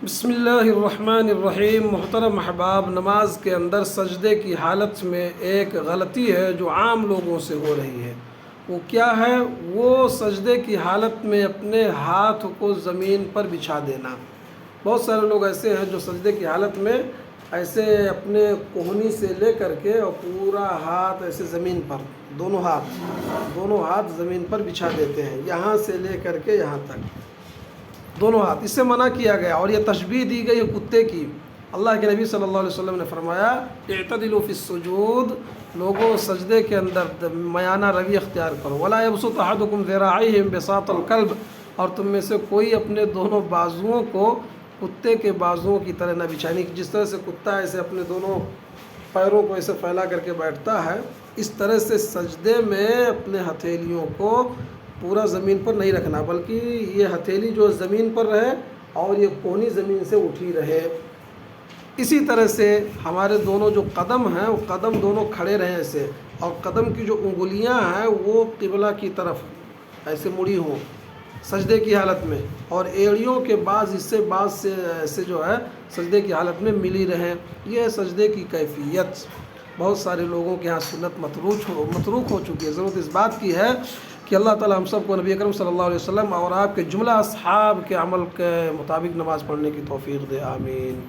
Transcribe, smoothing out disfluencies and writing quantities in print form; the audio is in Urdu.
بسم اللہ الرحمن الرحیم۔ محترم احباب، نماز کے اندر سجدے کی حالت میں ایک غلطی ہے جو عام لوگوں سے ہو رہی ہے۔ وہ کیا ہے؟ وہ سجدے کی حالت میں اپنے ہاتھ کو زمین پر بچھا دینا۔ بہت سارے لوگ ایسے ہیں جو سجدے کی حالت میں ایسے اپنے کوہنی سے لے کر کے اور پورا ہاتھ ایسے زمین پر دونوں ہاتھ زمین پر بچھا دیتے ہیں، یہاں سے لے کر کے یہاں تک دونوں ہاتھ۔ اس سے منع کیا گیا اور یہ تشبیہ دی گئی کتے کی۔ اللہ کے نبی صلی اللہ علیہ وسلم نے فرمایا اعتدلوا فی السجود، لوگوں سجدے کے اندر میانہ روی اختیار کرو۔ ولا یبسط احدکم ذراعیہ بساط الکلب، اور تم میں سے کوئی اپنے دونوں بازوؤں کو کتے کے بازوؤں کی طرح نہ بچھائے، جس طرح سے کتا ایسے اپنے دونوں پیروں کو ایسے پھیلا کر کے بیٹھتا ہے، اس طرح سے سجدے میں اپنے ہتھیلیوں کو پورا زمین پر نہیں رکھنا، بلکہ یہ ہتھیلی جو زمین پر رہے اور یہ کونی زمین سے اٹھی رہے۔ اسی طرح سے ہمارے دونوں جو قدم ہیں وہ قدم دونوں کھڑے رہیں ایسے، اور قدم کی جو انگلیاں ہیں وہ قبلہ کی طرف ایسے مڑی ہوں سجدے کی حالت میں، اور ایڑیوں کے بعض سے ایسے جو ہے سجدے کی حالت میں ملی رہیں۔ یہ سجدے کی کیفیت بہت سارے لوگوں کے ہاں سنت متروک ہو چکی ہے۔ ضرورت اس بات کی ہے کہ اللہ تعالی ہم سب کو نبی اکرم صلی اللہ علیہ وسلم اور آپ کے جملہ اصحاب کے عمل کے مطابق نماز پڑھنے کی توفیق دے، آمین۔